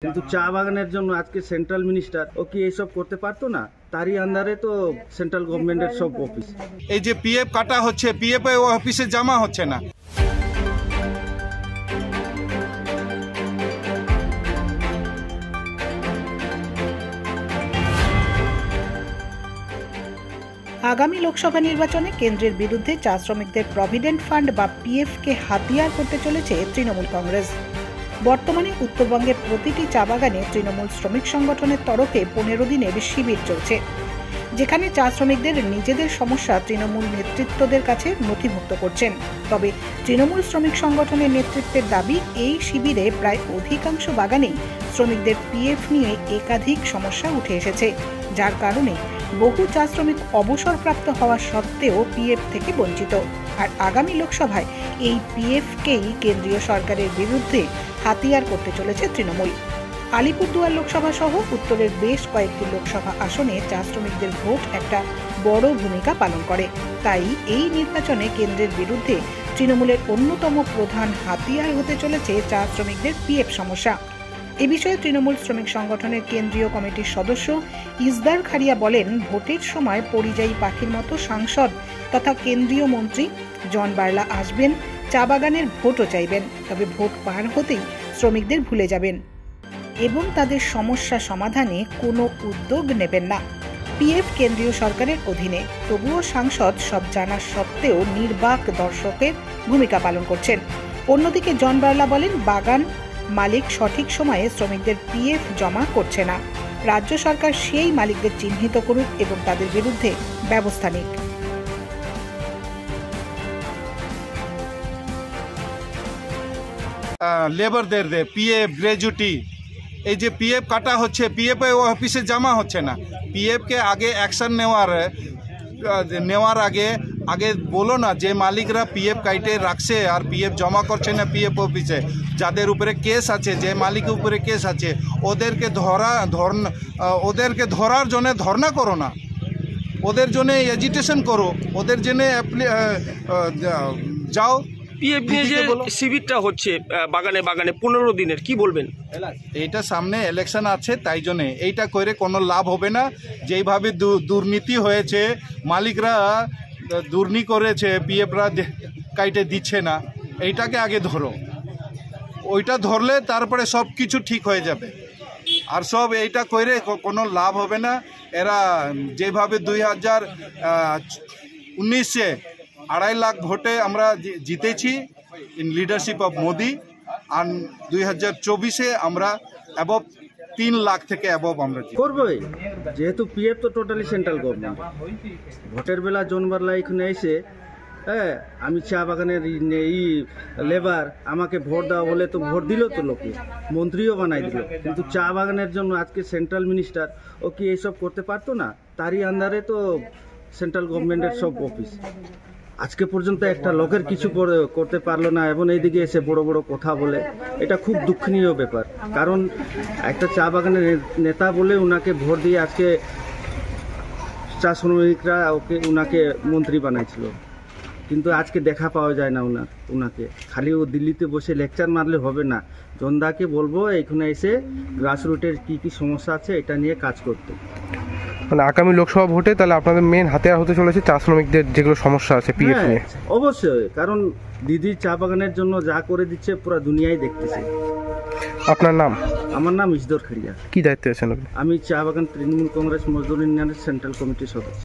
কিন্তু চা বাগানের জন্য আজকে সেন্ট্রাল মিনিস্টার ও কি এইসব করতে পারতো না? তারই আন্ডারে তো সেন্ট্রাল গভর্নমেন্টের সব অফিস। এই যে পিএফ কাটা হচ্ছে, পিএফ অফিসে জমা হচ্ছে না। আগামী লোকসভা নির্বাচনে কেন্দ্রের বিরুদ্ধে চা শ্রমিকদের প্রভিডেন্ট ফান্ড বা পিএফকে হাতিয়ার করতে চলেছে তৃণমূল কংগ্রেস। বর্তমানে উত্তরবঙ্গের প্রতিটি চা বাগানে তৃণমূল শ্রমিক সংগঠনের তরফে 15 দিনের শিবির চলছে, যেখানে চা শ্রমিকদের নিজেদের সমস্যা তৃণমূল নেতৃত্বদের কাছে নথিভুক্ত করছেন। তবে তৃণমূল শ্রমিক সংগঠনের নেতৃত্বের দাবি, এই শিবিরে প্রায় অধিকাংশ বাগানেই শ্রমিকদের পিএফ নিয়ে একাধিক সমস্যা উঠে এসেছে, যার কারণে বহু চা শ্রমিক অবসরপ্রাপ্ত হওয়া সত্ত্বেও পিএফ থেকে বঞ্চিত। আর আগামী লোকসভায় এই পিএফকেই কেন্দ্রীয় সরকারের বিরুদ্ধে হাতিয়ার করতে চলেছে তৃণমূল। আলিপুরদুয়ার লোকসভা সহ উত্তরের বেশ কয়েকটি লোকসভা আসনে চা শ্রমিকদের ভোট একটা বড় ভূমিকা পালন করে। তাই এই নির্বাচনে কেন্দ্রের বিরুদ্ধে তৃণমূলের অন্যতম প্রধান হাতিয়ার হতে চলেছে চা শ্রমিকদের পিএফ সমস্যা। এ বিষয়ে তৃণমূল শ্রমিক সংগঠনের কেন্দ্রীয় কমিটির সদস্য ইসদার খারিয়া বলেন, ভোটের সময় পরিযায়ী পাখির মতো সাংসদ তথা কেন্দ্রীয় মন্ত্রী জন বার্লা আসবেন, চা বাগানের ভোটও চাইবেন, তবে ভোট পার হতেই শ্রমিকদের ভুলে যাবেন এবং তাদের সমস্যা সমাধানে কোনো উদ্যোগ নেবেন না। পিএফ কেন্দ্রীয় সরকারের অধীনে, তবুও সাংসদ সব জানার সত্ত্বেও নির্বাক দর্শকের ভূমিকা পালন করছেন। অন্যদিকে জন বার্লা বলেন, বাগান মালিক সঠিক সময়ে শ্রমিকদের পিএফ জমা করছে না। রাজ্য সরকার সেই মালিকদের চিহ্নিত করুক এবং তাদের বিরুদ্ধে ব্যবস্থা নিক। লেবারদের পিএফ গ্র্যাজুইটি, এই যে পিএফ কাটা হচ্ছে, পিএফ অফিসে জমা হচ্ছে না। পিএফকে আগে অ্যাকশন নেওয়ার আগে বলো না যে মালিকরা পিএফ কাইটে রাখছে আর পিএফ জমা করছে না পিএফ অফিসে, যাদের উপরে কেস আছে, যে মালিকের উপরে কেস আছে, ওদেরকে ধরার জন্য ধর্ণা করো না, ওদের জন্য এজিটেশন করো, ওদের জন্য যাও। পিএফ নিয়ে যে শিবিরটা হচ্ছে বাগানে বাগানে 15 দিনের, কি বলবেন? এইটা সামনে ইলেকশন আছে, তাই জন্য এইটা করে কোনো লাভ হবে না। যেইভাবে দুর্নীতি হয়েছে, মালিকরা দুর্নীতি করেছে, পিএফরা কাইটে দিচ্ছে না, এইটাকে আগে ধরো। ওইটা ধরলে তারপরে সব কিছু ঠিক হয়ে যাবে। আর সব এইটা করে কোনো লাভ হবে না। এরা যেভাবে 2019-এ 2.5 লাখ ভোটে আমরা জিতেছি ইন লিডারশিপ অফ মোদি, আর 2024-এ আমরা অ্যাবভ 3 লাখ থেকে অ্যাবভ আমরা করবোই, যেহেতু পিএফ তো টোটালি সেন্ট্রাল গভর্নমেন্ট। ভোটের বেলা জন বার্লা এখানে এসে, হ্যাঁ, আমি চা বাগানের এই লেবার, আমাকে ভোট দেওয়া বলে তো ভোট দিল, তো লোকে মন্ত্রীও বানাই দিল। কিন্তু চা বাগানের জন্য আজকে সেন্ট্রাল মিনিস্টার ও কি এইসব করতে পারতো না? তারই আন্ডারে তো সেন্ট্রাল গভর্নমেন্টের সব অফিস। আজকে পর্যন্ত একটা লোকের কিছু করতে পারলো না, এবং এইদিকে এসে বড় বড় কথা বলে। এটা খুব দুঃখনীয় ব্যাপার, কারণ একটা চা বাগানের নেতা বলে উনাকে ভোট দিয়ে আজকে চা শ্রমিকরা উনাকে মন্ত্রী বানাইছিল, কিন্তু আজকে দেখা পাওয়া যায় না উনাকে। খালি ও দিল্লিতে বসে লেকচার মারলে হবে না। জনদাকে বলবো এখানে এসে গ্রাসরুটের কি সমস্যা আছে এটা নিয়ে কাজ করতে। মানে আগামী লোকসভা ভোটে তাহলে আপনাদের মেন হাতিয়ার হতে চলেছে চা শ্রমিকদের যেগুলো সমস্যা আছে পিএফ নিয়ে। অবশ্যই, কারণ দিদি চা বাগানের জন্য যা করে দিচ্ছে পুরো দুনিয়ায় দেখতেছে। আপনার নাম? আমার নাম ইসদার খারিয়া। কি দায়িত্বে আছেন আপনি? আমি চা বাগান তৃণমূল কংগ্রেস মজদুর ইউনিয়নের সেন্ট্রাল কমিটির সদস্য।